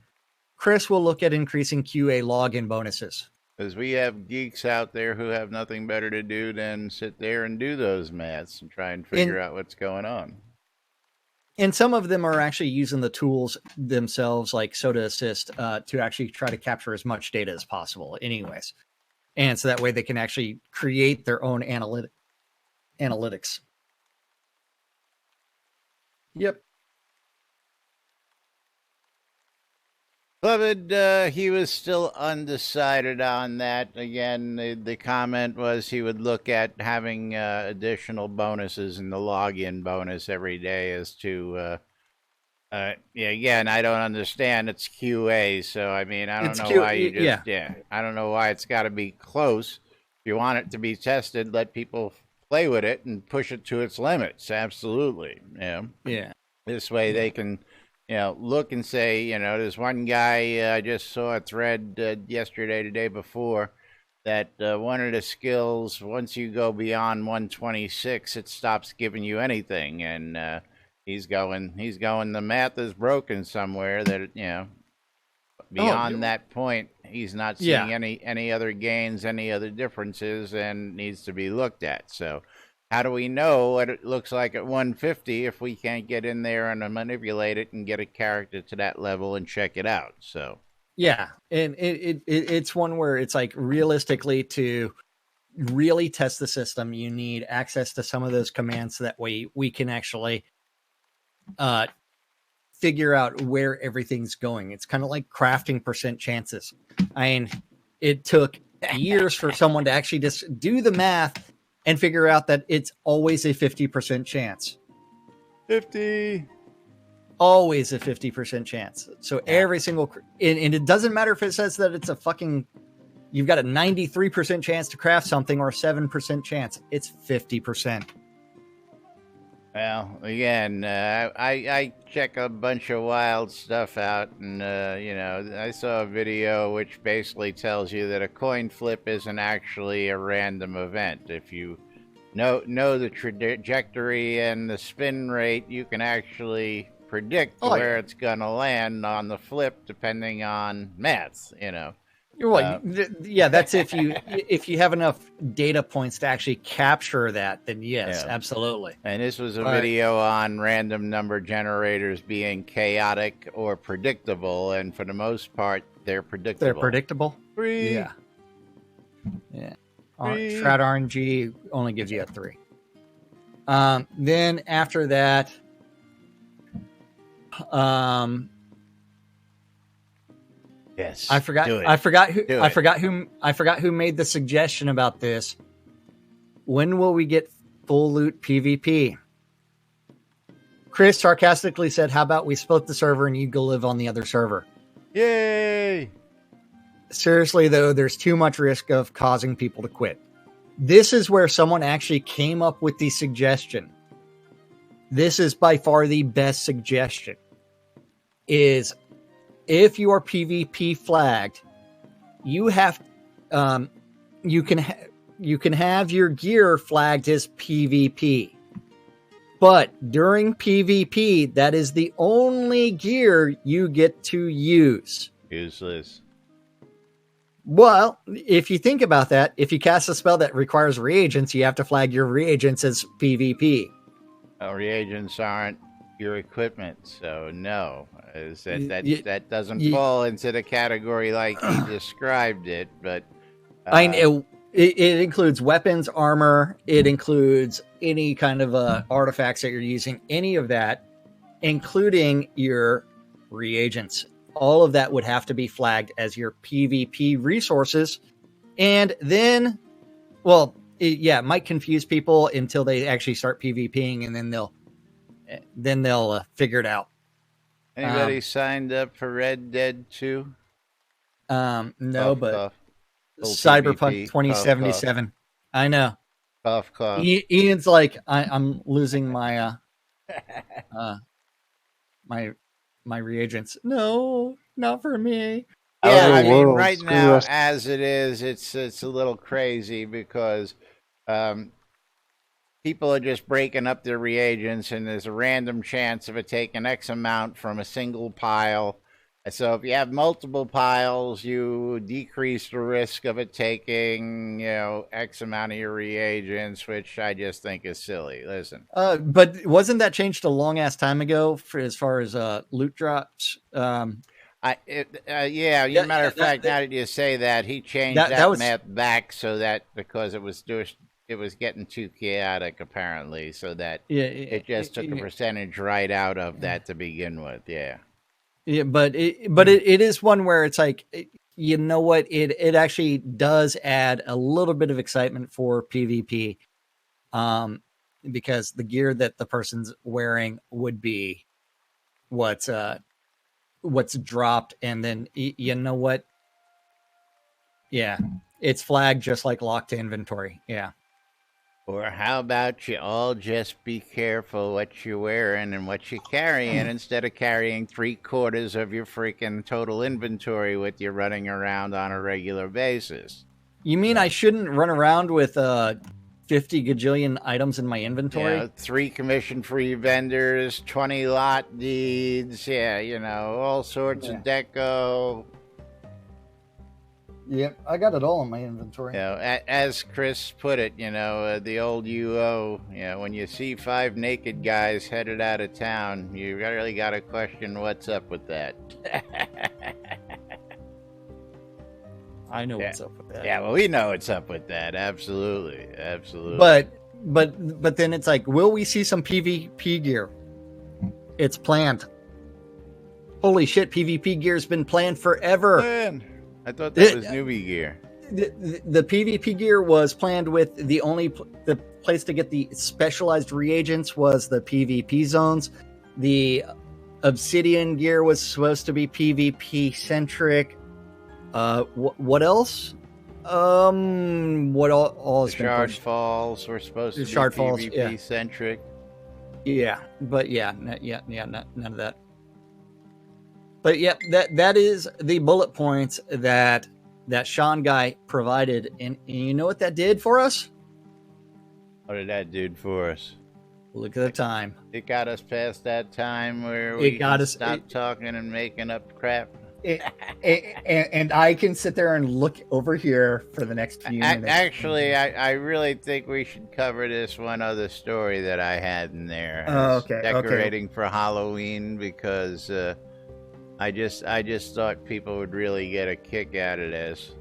S1: Chris will look at increasing QA login bonuses.
S2: Because we have geeks out there who have nothing better to do than sit there and do those maths and try and figure out what's going on.
S1: And some of them are actually using the tools themselves, like Soda Assist, to actually try to capture as much data as possible anyways. And so that way they can actually create their own analytics. Yep.
S2: Beloved, he was still undecided on that. Again, the comment was he would look at having additional bonuses in the login bonus every day as to, again, I don't understand. It's QA, so I mean, I don't know why you just, I don't know why it's got to be close. If you want it to be tested, let people play with it and push it to its limits. Absolutely.
S1: Yeah.
S2: This way they can, look and say, there's one guy, I just saw a thread yesterday, the day before, that one of the skills, once you go beyond 126, it stops giving you anything. And he's going, the math is broken somewhere that, beyond that point, he's not seeing any other gains, any other differences, and needs to be looked at. So how do we know what it looks like at 150 if we can't get in there and manipulate it and get a character to that level and check it out? So
S1: yeah, and it's one where it's like realistically to really test the system, you need access to some of those commands so that way we can actually figure out where everything's going. It's kind of like crafting percent chances. I mean, it took years for someone to actually just do the math and figure out that it's always a 50% chance.
S2: 50.
S1: Always a 50% chance. So every single, and it doesn't matter if it says that it's you've got a 93% chance to craft something or a 7% chance. It's 50%.
S2: Well, again, I check a bunch of wild stuff out, and I saw a video which basically tells you that a coin flip isn't actually a random event. If you know the trajectory and the spin rate, you can actually predict where it's gonna land on the flip, depending on maths.
S1: You're right. That's if you have enough data points to actually capture that, then yes, absolutely.
S2: And this was a video on random number generators being chaotic or predictable, and for the most part, they're predictable.
S1: They're predictable?
S2: Three.
S1: Yeah. Shroud RNG only gives you a 3. Then after that,
S2: yes.
S1: I forgot who made the suggestion about this. When will we get full loot PvP? Chris sarcastically said, how about we split the server and you go live on the other server?
S2: Yay!
S1: Seriously, though, there's too much risk of causing people to quit. This is where someone actually came up with the suggestion. This is by far the best suggestion. Is if you are PvP flagged, you have you can have your gear flagged as PvP. But during PvP, that is the only gear you get to use.
S2: Useless.
S1: Well, if you think about that, if you cast a spell that requires reagents, you have to flag your reagents as PvP.
S2: Reagents aren't your equipment, so no. That doesn't fall into the category like he described it, but
S1: it includes weapons, armor, it includes any kind of artifacts that you're using, any of that, including your reagents. All of that would have to be flagged as your PvP resources. And then, it might confuse people until they actually start PvPing, and then they'll figure it out.
S2: Anybody signed up for Red Dead 2?
S1: No, but Cyberpunk 2077. I know.
S2: Cough, cough.
S1: Ian's like, I'm losing my uh my my reagents. No, not for me.
S2: Yeah,
S4: Outer
S2: I mean,
S4: world,
S2: right
S4: screw
S2: now,
S4: us.
S2: as it is, it's a little crazy because um, people are just breaking up their reagents, and there's a random chance of it taking X amount from a single pile. So if you have multiple piles, you decrease the risk of it taking, X amount of your reagents, which I just think is silly. Listen,
S1: But wasn't that changed a long ass time ago for as far as loot drops?
S2: yeah.
S1: Yeah,
S2: Matter
S1: yeah,
S2: of fact, now that you say that, he changed
S1: that
S2: that
S1: was
S2: math back so that because it was getting too chaotic apparently, so that
S1: yeah,
S2: it just took a
S1: yeah,
S2: percentage right out of that to begin with. Yeah.
S1: yeah, but it is one where it's like you know what, it actually does add a little bit of excitement for PvP, um, because the gear that the person's wearing would be what's dropped, and then you know what, yeah, it's flagged just like locked to inventory. Yeah.
S2: Or how about you all just be careful what you're wearing and what you're carrying instead of carrying 3/4 of your freaking total inventory with you running around on a regular basis.
S1: You mean I shouldn't run around with 50 gajillion items in my inventory?
S2: 3 commission-free vendors, 20 lot deeds, all sorts of
S1: Yeah.
S2: deco.
S1: Yep, I got it all in my inventory.
S2: As Chris put it, the old UO, when you see 5 naked guys headed out of town, you really got to question what's up with that.
S1: I know what's up with that.
S2: Yeah, well, we know what's up with that. Absolutely. Absolutely.
S1: But then it's like, will we see some PvP gear? It's planned. Holy shit, PvP gear's been planned forever.
S2: Man, I thought that was newbie gear.
S1: The PvP gear was planned with the place to get the specialized reagents was the PvP zones. The obsidian gear was supposed to be PvP centric. What else? What all has
S2: The
S1: been
S2: Shard
S1: pushed?
S2: Falls were supposed to be
S1: Shard Falls,
S2: PvP centric.
S1: Yeah, but none of that. But yeah, that is the bullet points that Sean guy provided, and you know what that did for us?
S2: What did that do for us?
S1: Look at the time.
S2: It got us past that time where we
S1: got us
S2: stop talking and making up crap.
S1: And I can sit there and look over here for the next few minutes.
S2: Actually, I really think we should cover this one other story that I had in there.
S1: Oh, okay.
S2: Decorating for Halloween, because I just thought people would really get a kick out of this.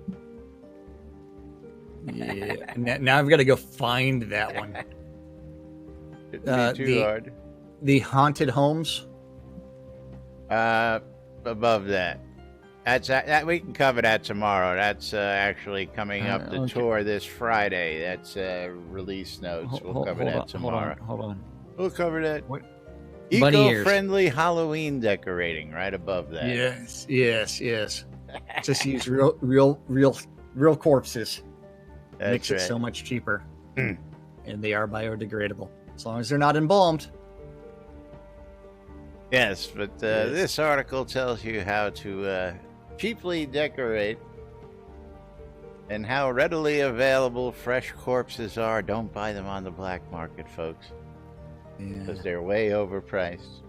S1: Yeah. Now I've got to go find that one.
S2: Shouldn't be too hard.
S1: The haunted homes.
S2: Above that. That we can cover that tomorrow. That's actually coming up the tour this Friday. That's release notes. We'll cover that tomorrow.
S1: Hold on.
S2: We'll cover that.
S1: What?
S2: Eco-friendly Halloween decorating right above that.
S1: Yes. Just use real corpses.
S2: That's
S1: Makes
S2: right.
S1: it so much cheaper. And they are biodegradable as long as they're not embalmed.
S2: Yes, but this article tells you how to cheaply decorate and how readily available fresh corpses are. Don't buy them on the black market, folks, because they're way overpriced.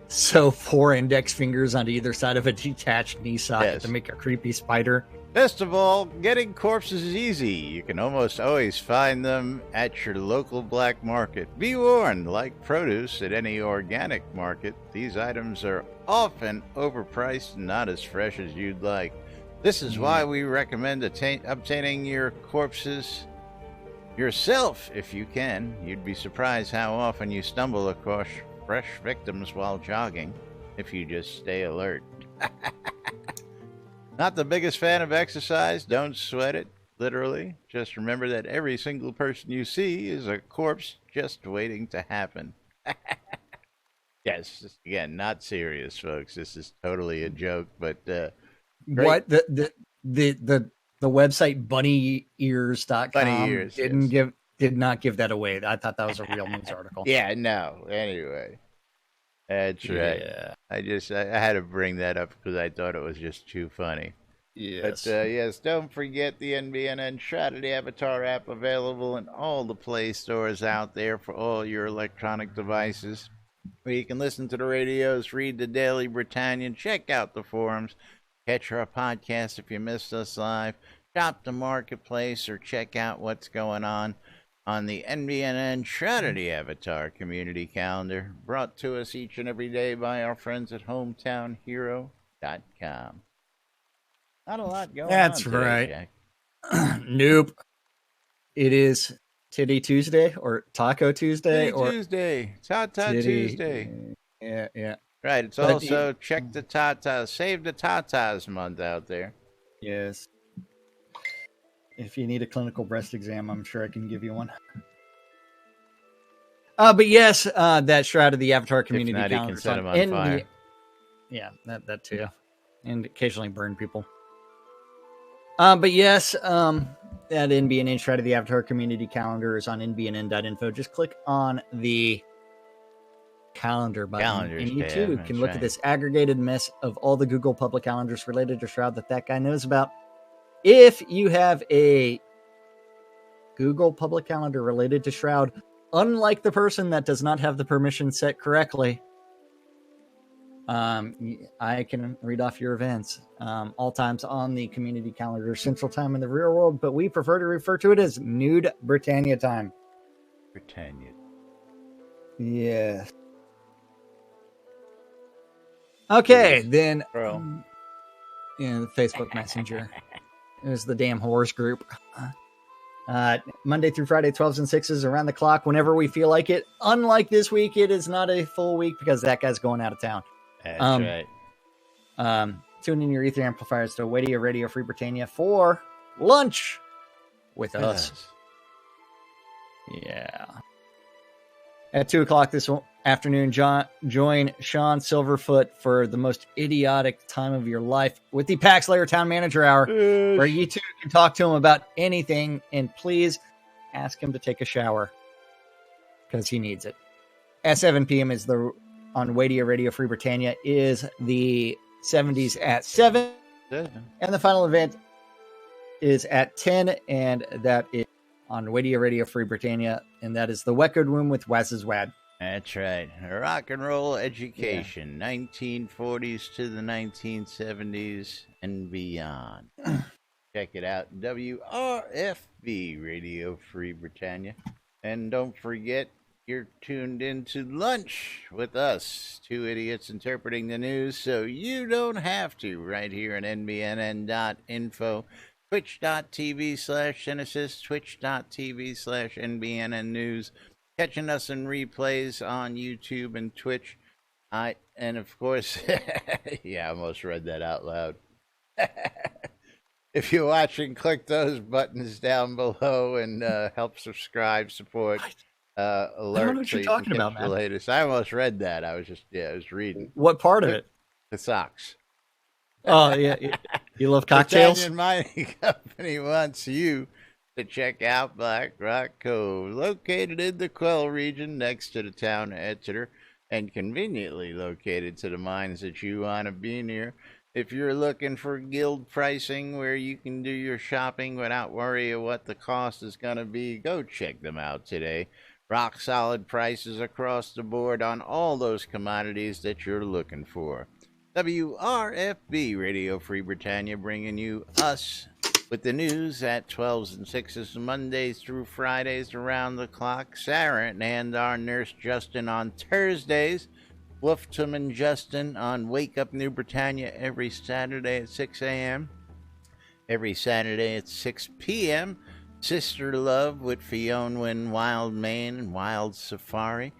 S1: So 4 index fingers on either side of a detached knee socket to make a creepy spider.
S2: Best of all, getting corpses is easy. You can almost always find them at your local black market. Be warned, like produce at any organic market, these items are often overpriced and not as fresh as you'd like. This is why we recommend obtaining your corpses yourself if you can. You'd be surprised how often you stumble across fresh victims while jogging if you just stay alert. Not the biggest fan of exercise? Don't sweat it, literally. Just remember that every single person you see is a corpse just waiting to happen. Yes, again, not serious, folks. This is totally a joke, but
S1: What the website bunnyears.com
S2: Funny ears.
S1: did not give that away. I thought that was a real news article.
S2: Yeah, no. Anyway, that's right.
S1: Yeah.
S2: I had to bring that up because I thought it was just too funny.
S1: Yes.
S2: But yes, don't forget the NBNN Shroud Avatar app available in all the Play stores out there for all your electronic devices, where you can listen to the radios, read the Daily Britannian, check out the forums, catch our podcast if you missed us live, shop the marketplace, or check out what's going on the NBNN Shroud Avatar community calendar, brought to us each and every day by our friends at hometownhero.com. Not a lot going on today,
S1: right.
S2: Jack.
S1: Nope. It is Titty Tuesday or Taco Tuesday
S2: Titty Tuesday. Tata Tuesday.
S1: Yeah.
S2: Right. It's also check the Tatas, save the Tatas month out there.
S1: Yes. If you need a clinical breast exam, I'm sure I can give you one. But yes, that Shroud of the Avatar community
S2: if not,
S1: calendar.
S2: You can set them on fire.
S1: Yeah, that too. And occasionally burn people. But yes, that NBNN Shroud of the Avatar community calendar is on nbnn.info. Just click on the calendar button. And you too can look at this aggregated mess of all the Google public calendars related to Shroud that guy knows about. If you have a Google public calendar related to Shroud, unlike the person that does not have the permission set correctly, I can read off your events. All times on the community calendar, Central Time in the real world, but we prefer to refer to it as Nude Britannia time.
S2: Britannia.
S1: Yes. Okay, then. In the Facebook Messenger. There's the damn horse group. Monday through Friday, 12s and 6s around the clock whenever we feel like it. Unlike this week, it is not a full week because that guy's going out of town.
S2: That's right.
S1: Tune in your ether amplifiers to Radio Free Britannia for lunch with us. Yeah. At 2 o'clock this afternoon, join Sean Silverfoot for the most idiotic time of your life with the Pax Layer Town Manager Hour, where you two can talk to him about anything, and please ask him to take a shower because he needs it. At 7 p.m. on Radio Free Britannia is the 70s at 7, and the final event is at 10, and that is on Radio Free Britannia, and that is the Weckard Room with Waz's Wad.
S2: That's right. Rock and roll education, 1940s to the 1970s and beyond. Check it out, WRFB, Radio Free Britannia. And don't forget, you're tuned into lunch with us, two idiots interpreting the news, so you don't have to, right here at nbnn.info. Twitch.tv/Genesis, Twitch.tv/NBNN News. Catching us in replays on YouTube and Twitch. And of course, yeah, I almost read that out loud. If you're watching, click those buttons down below and help subscribe, support, alert.
S1: I don't know what you're talking about, man.
S2: The latest. I almost read that. I was reading.
S1: What part of it?
S2: The socks.
S1: Oh, yeah. You love cocktails?
S2: The Mining Company wants you to check out Black Rock Cove, located in the Quell region next to the town of Exeter, and conveniently located to the mines that you want to be near. If you're looking for guild pricing where you can do your shopping without worry of what the cost is going to be, go check them out today. Rock solid prices across the board on all those commodities that you're looking for. WRFB, Radio Free Britannia, bringing you us with the news at 12s and 6s, Mondays through Fridays around the clock. Sarah and our nurse Justin on Thursdays. Wolftum and Justin on Wake Up New Britannia every Saturday at 6 a.m. Every Saturday at 6 p.m. Sister Love with Fionn Wild Mane and Wild Safari.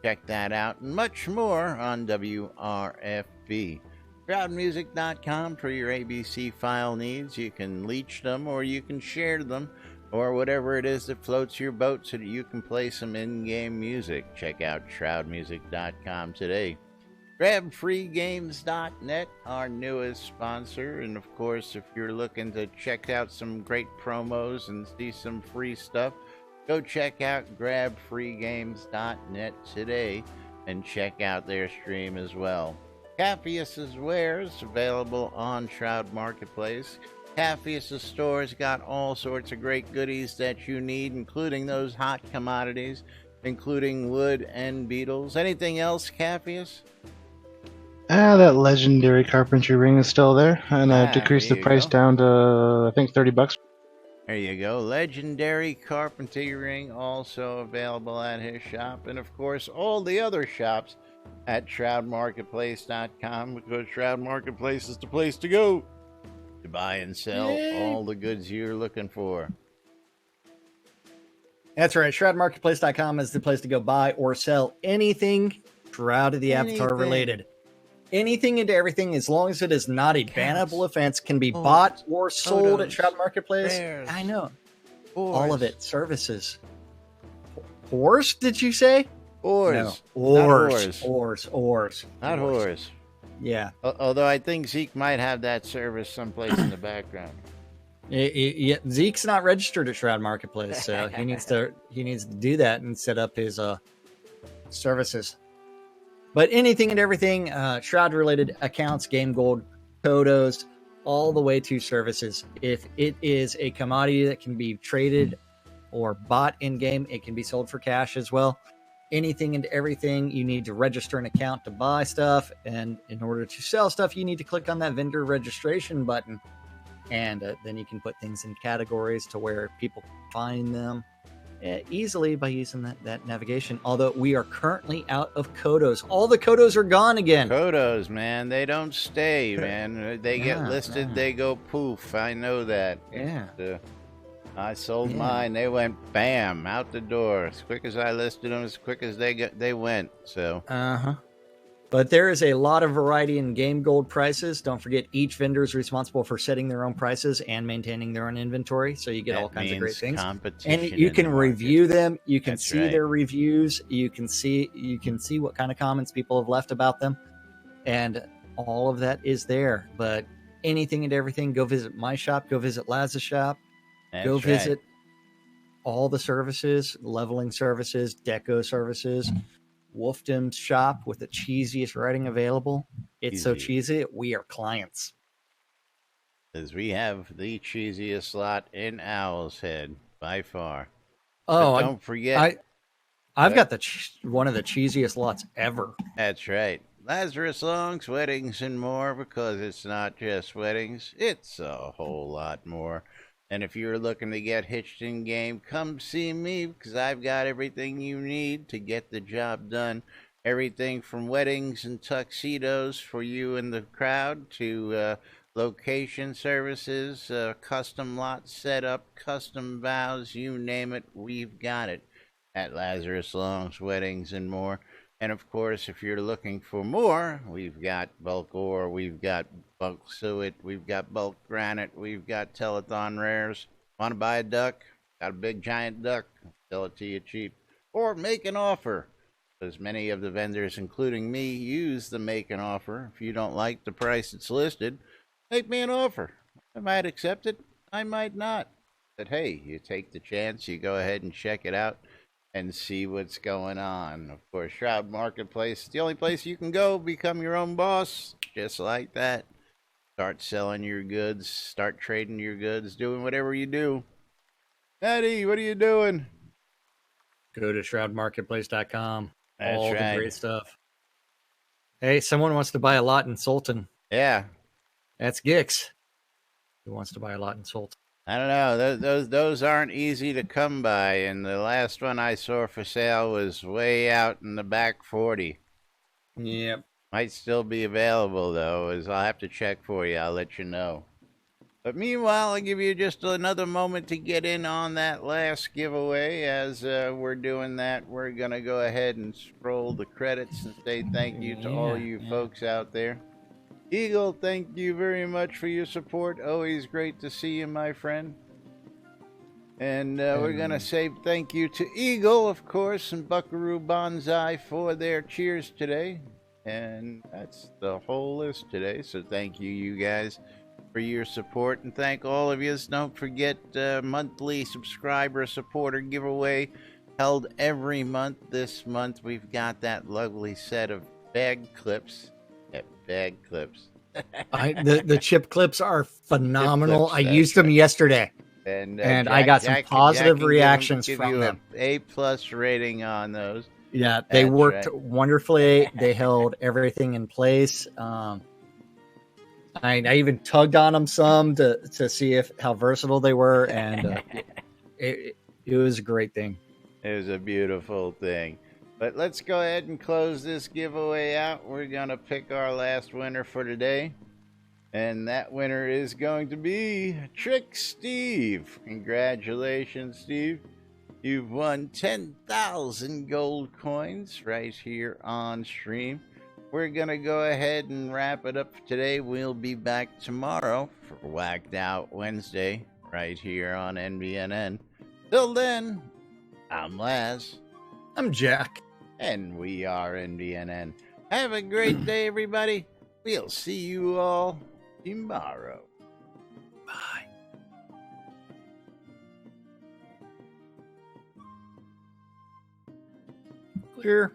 S2: Check that out and much more on WRFB. Shroudmusic.com for your ABC file needs. You can leech them or you can share them or whatever it is that floats your boat so that you can play some in-game music. Check out shroudmusic.com today. GrabFreeGames.net, our newest sponsor. And of course, if you're looking to check out some great promos and see some free stuff, go check out GrabFreeGames.net today and check out their stream as well. Capheus's wares available on Shroud Marketplace. Capheus's store's got all sorts of great goodies that you need, including those hot commodities, including wood and beetles. Anything else, Capheus?
S4: That legendary carpentry ring is still there, and I decreased the
S2: There you
S4: price
S2: go.
S4: down to, I think, $30.
S2: There you go. Legendary carpentry ring also available at his shop. And of course, all the other shops at ShroudMarketplace.com, because Shroud Marketplace is the place to go to buy and sell all the goods you're looking for.
S1: That's right. ShroudMarketplace.com is the place to go buy or sell anything Shroud of the Avatar related. Anything and everything, as long as it is not a bannable offense, can be bought or sold at Shroud Marketplace.
S2: Bears,
S1: I know.
S2: Whores.
S1: All of it. Services. Horse, did you say?
S2: Whores.
S1: No.
S2: Not
S1: Whores.
S2: whores.
S1: Whores.
S2: Not whores.
S1: Yeah.
S2: Although I think Zeke might have that service someplace in the background.
S1: Zeke's not registered at Shroud Marketplace, so he needs to do that and set up his services. But anything and everything Shroud related accounts, Game Gold, Kodos, all the way to services. If it is a commodity that can be traded or bought in game, it can be sold for cash as well. Anything and everything, you need to register an account to buy stuff, and in order to sell stuff, you need to click on that vendor registration button, and then you can put things in categories to where people can find them easily by using that navigation. Although we are currently out of Kodos. All the Kodos are gone again.
S2: Kodos, man, they don't stay, man. They get listed, they go poof. I know that.
S1: Yeah.
S2: I sold mine. They went bam out the door as quick as I listed them, as quick as they went. So.
S1: But there is a lot of variety in Game Gold prices. Don't forget, each vendor is responsible for setting their own prices and maintaining their own inventory. So you get all kinds of great things. And you can review them. You can see their reviews. You can see what kind of comments people have left about them. And all of that is there. But anything and everything, go visit my shop. Go visit Laz's shop. Go visit all the services, leveling services, deco services. Wolfdom's shop with the cheesiest writing available. It's so cheesy, we are clients.
S2: Because we have the cheesiest lot in Owl's Head by far.
S1: Oh,
S2: but don't forget.
S1: I've got one of the cheesiest lots ever.
S2: That's right. Lazarus Long's Weddings and More, because it's not just weddings, it's a whole lot more. And if you're looking to get hitched in game, come see me, because I've got everything you need to get the job done. Everything from weddings and tuxedos for you and the crowd to location services, custom lot setup, custom vows, you name it, we've got it at Lazarus Long's Weddings and More. And of course, if you're looking for more, we've got bulk ore, we've got bulk suet, we've got bulk granite, we've got telethon rares. Want to buy a duck? Got a big giant duck? Sell it to you cheap. Or make an offer. As many of the vendors, including me, use the make an offer. If you don't like the price it's listed, make me an offer. I might accept it, I might not. But hey, you take the chance, you go ahead and check it out and see what's going on. Of course, Shroud Marketplace is the only place you can go, become your own boss, just like that. Start selling your goods, start trading your goods, doing whatever you do. Eddie, what are you doing?
S1: Go to shroudmarketplace.com.
S2: That's
S1: all
S2: right.
S1: the great stuff. Hey, someone wants to buy a lot in Sultan.
S2: Yeah.
S1: That's Gix. Who wants to buy a lot in Sultan?
S2: I don't know. Those aren't easy to come by, and the last one I saw for sale was way out in the back 40.
S1: Yep.
S2: Might still be available, though, as I'll have to check for you. I'll let you know. But meanwhile, I'll give you just another moment to get in on that last giveaway. As we're doing that, we're going to go ahead and scroll the credits and say thank you to all you folks out there. Eagle, thank you very much for your support. Always great to see you, my friend. And we're going to say thank you to Eagle, of course, and Buckaroo Banzai for their cheers today. And that's the whole list today. So thank you guys, for your support. And thank all of you. Don't forget monthly subscriber supporter giveaway held every month. This month we've got that lovely set of bag clips. Yeah, bag clips.
S1: The chip clips are phenomenal.
S2: Chip clips,
S1: I used them
S2: right.
S1: yesterday,
S2: And
S1: I got some positive
S2: can
S1: reactions
S2: give
S1: from
S2: you
S1: them.
S2: A+ rating on those.
S1: Yeah, they
S2: That's
S1: worked
S2: right.
S1: wonderfully. They held everything in place. I even tugged on them some to see how versatile they were, and it was a great thing.
S2: It was a beautiful thing. But let's go ahead and close this giveaway out. We're going to pick our last winner for today. And that winner is going to be Trick Steve. Congratulations, Steve. You've won 10,000 gold coins right here on stream. We're going to go ahead and wrap it up for today. We'll be back tomorrow for Whacked Out Wednesday right here on NBNN. Till then, I'm Laz.
S1: I'm Jack.
S2: And we are NBNN. Have a great day, everybody. We'll see you all tomorrow.
S1: Bye. Clear.